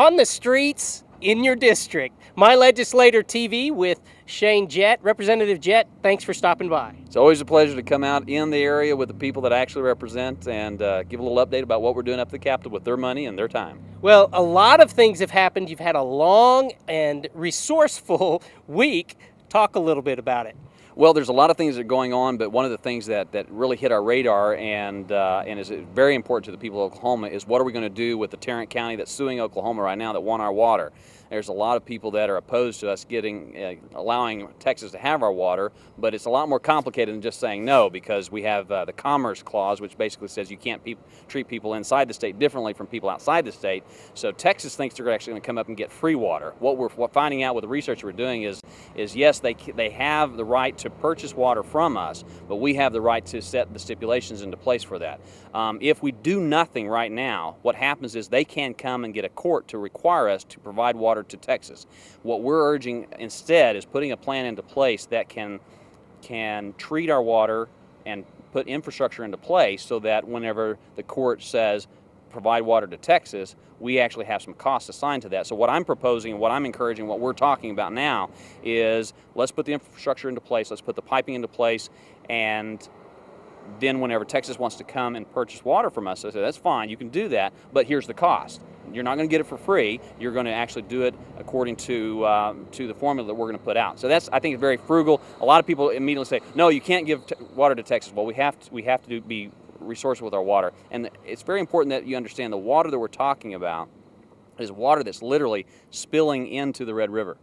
on the streets in your district. My Legislator TV with Shane Jett. Representative Jett, thanks for stopping by. It's always a pleasure to come out in the area with the people that I actually represent and give a little update about what we're doing up at the Capitol with their money and their time. Well, a lot of things have happened. You've had a long and resourceful week. Talk a little bit about it. Well, there's a lot of things that are going on, but one of the things that really hit our radar and is very important to the people of Oklahoma is what are we going to do with the Tarrant County that's suing Oklahoma right now that want our water. There's a lot of people that are opposed to us allowing Texas to have our water, but it's a lot more complicated than just saying no, because we have the Commerce Clause, which basically says you can't treat people inside the state differently from people outside the state. So Texas thinks they're actually going to come up and get free water. What we're finding out with the research we're doing is yes, they have the right to purchase water from us, but we have the right to set the stipulations into place for that. If we do nothing right now, what happens is they can come and get a court to require us to provide water to Texas. What we're urging instead is putting a plan into place that can treat our water and put infrastructure into place so that whenever the court says provide water to Texas, we actually have some costs assigned to that. So what I'm proposing and what I'm encouraging, what we're talking about now is let's put the infrastructure into place, let's put the piping into place, and then whenever Texas wants to come and purchase water from us, I say that's fine, you can do that, but here's the cost. You're not going to get it for free. You're going to actually do it according to the formula that we're going to put out. So that's, I think, very frugal. A lot of people immediately say, no, you can't give water to Texas. Well, we have to be resourceful with our water. And it's very important that you understand the water that we're talking about is water that's literally spilling into the Red River.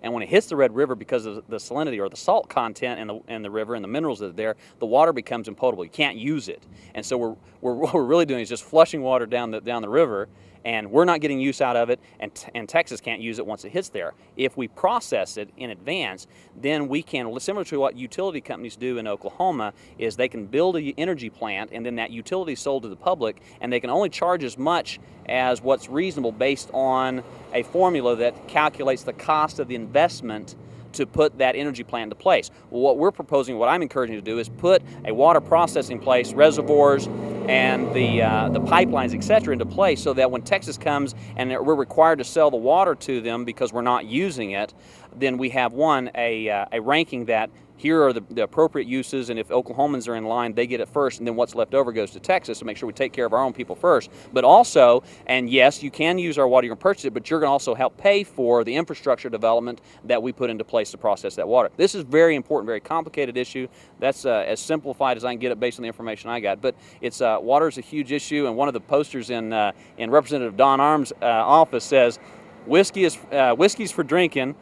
And when it hits the Red River, because of the salinity or the salt content in the river and the minerals that are there, the water becomes impotable. You can't use it. And so what we're really doing is just flushing water down the river, and we're not getting use out of it, and Texas can't use it once it hits there. If we process it in advance, then we can, similar to what utility companies do in Oklahoma, is they can build an energy plant, and then that utility is sold to the public, and they can only charge as much as what's reasonable based on a formula that calculates the cost of the investment to put that energy plant into place. Well, what we're proposing, what I'm encouraging you to do, is put a water processing place, reservoirs, and the pipelines, etc., into place so that when Texas comes and we're required to sell the water to them because we're not using it, then we have a ranking that here are the appropriate uses, and if Oklahomans are in line, they get it first, and then what's left over goes to Texas to make sure we take care of our own people first. But also, and yes, you can use our water, you can purchase it, but you're going to also help pay for the infrastructure development that we put into place to process that water. This is very important, very complicated issue. That's as simplified as I can get it based on the information I got. But it's water is a huge issue, and one of the posters in Representative Don Arm's office says, whiskey's for drinking,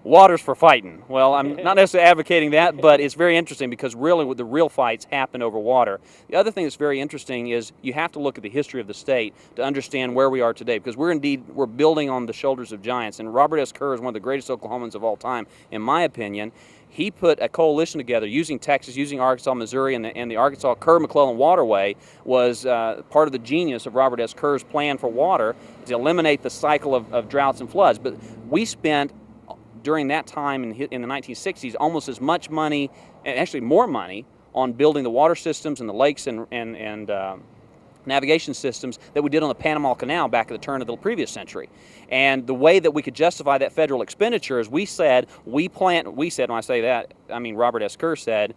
water's for fighting. Well, I'm not necessarily advocating that, but it's very interesting because really the real fights happen over water. The other thing that's very interesting is you have to look at the history of the state to understand where we are today, because we're building on the shoulders of giants. And Robert S. Kerr is one of the greatest Oklahomans of all time, in my opinion. He put a coalition together using Texas, using Arkansas, Missouri, and the Arkansas Kerr-McClellan Waterway was part of the genius of Robert S. Kerr's plan for water to eliminate the cycle of droughts and floods. But we spent during that time in the 1960s almost as much money, and actually more money, on building the water systems and the lakes and navigation systems that we did on the Panama Canal back at the turn of the previous century. And the way that we could justify that federal expenditure is when I say that, I mean Robert S. Kerr said,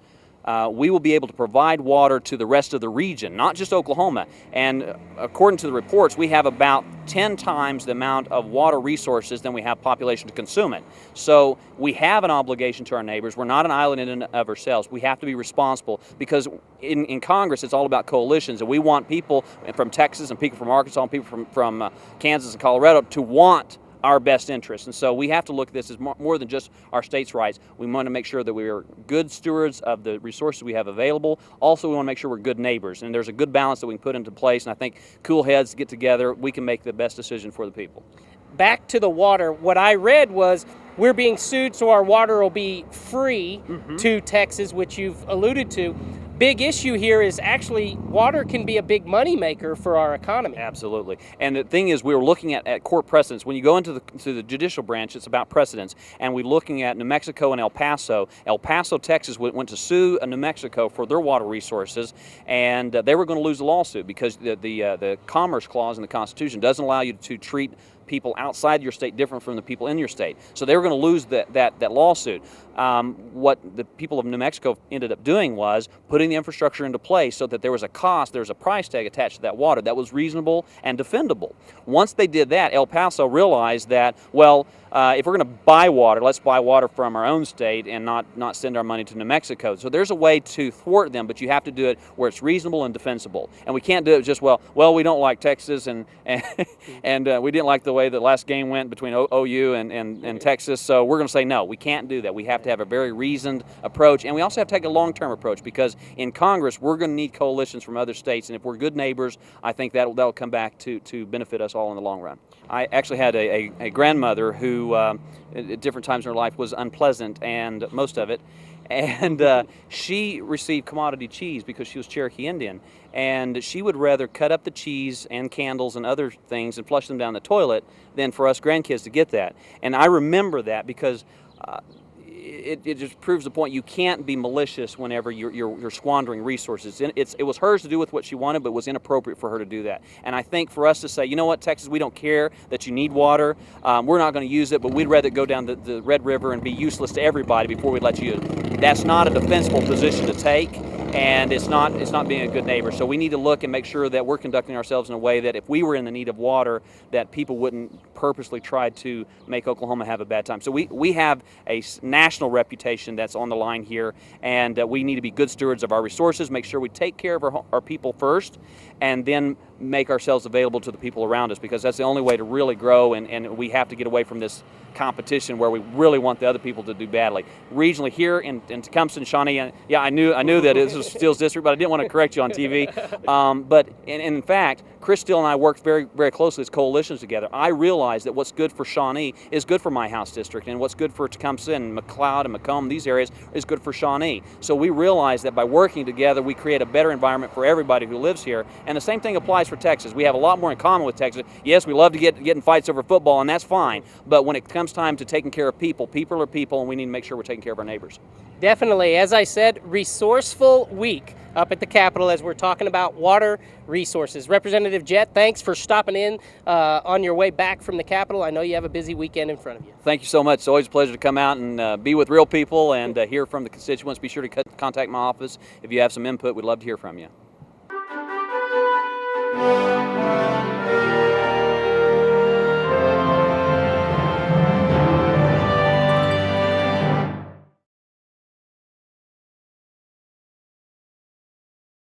we will be able to provide water to the rest of the region, not just Oklahoma. And according to the reports, we have about 10 times the amount of water resources than we have population to consume it. So we have an obligation to our neighbors. We're not an island in and of ourselves. We have to be responsible because in Congress it's all about coalitions, and we want people from Texas and people from Arkansas and people from Kansas and Colorado to want our best interests. And so we have to look at this as more than just our state's rights. We want to make sure that we are good stewards of the resources we have available. Also, we want to make sure we're good neighbors, and there's a good balance that we can put into place, and I think cool heads get together, we can make the best decision for the people. Back to the water, what I read was we're being sued so our water will be free to Texas, which you've alluded to. Big issue here is actually water can be a big money maker for our economy. Absolutely. And the thing is, we were looking at court precedents. When you go into the judicial branch, it's about precedents. And we're looking at New Mexico and El Paso. El Paso, Texas went to sue New Mexico for their water resources, and they were going to lose the lawsuit because the Commerce Clause in the Constitution doesn't allow you to treat people outside your state different from the people in your state. So they were going to lose that lawsuit. What the people of New Mexico ended up doing was putting the infrastructure into place so that there was a cost, there was a price tag attached to that water that was reasonable and defendable. Once they did that, El Paso realized that, well, if we're going to buy water, let's buy water from our own state and not send our money to New Mexico. So there's a way to thwart them, but you have to do it where it's reasonable and defensible. And we can't do it just, well, we don't like Texas and we didn't like the way the last game went between OU and Texas, so we're going to say no, we can't do that. We have to have a very reasoned approach, and we also have to take a long-term approach, because in Congress we're going to need coalitions from other states, and if we're good neighbors, I think that'll come back to benefit us all in the long run. I actually had a grandmother who at different times in her life was unpleasant, and most of it, and she received commodity cheese because she was Cherokee Indian, and she would rather cut up the cheese and candles and other things and flush them down the toilet than for us grandkids to get that. And I remember that because it just proves the point. You can't be malicious whenever you're squandering resources. It was hers to do with what she wanted, but it was inappropriate for her to do that. And I think for us to say, you know what, Texas, we don't care that you need water. We're not going to use it, but we'd rather go down the Red River and be useless to everybody before we let you. That's not a defensible position to take, and it's not being a good neighbor. So we need to look and make sure that we're conducting ourselves in a way that if we were in the need of water, that people wouldn't purposely try to make Oklahoma have a bad time. So we have a national reputation that's on the line here, and we need to be good stewards of our resources, make sure we take care of our people first, and then make ourselves available to the people around us, because that's the only way to really grow, and we have to get away from this competition where we really want the other people to do badly. Regionally here in Tecumseh, Shawnee, yeah, I knew that this was Steele's district, but I didn't want to correct you on TV. But in fact, Chris Steele and I worked very, very closely as coalitions together. I realized that what's good for Shawnee is good for my House district, and what's good for Tecumseh and McLeod and Macomb, these areas, is good for Shawnee. So we realized that by working together, we create a better environment for everybody who lives here. And the same thing applies for Texas. We have a lot more in common with Texas. Yes, we love to get in fights over football, and that's fine. But when it comes time to taking care of people, people are people, and we need to make sure we're taking care of our neighbors. Definitely. As I said, resourceful week up at the Capitol as we're talking about water resources. Representative Jett, thanks for stopping in on your way back from the Capitol. I know you have a busy weekend in front of you. Thank you so much. It's always a pleasure to come out and be with real people and hear from the constituents. Be sure to contact my office if you have some input. We'd love to hear from you.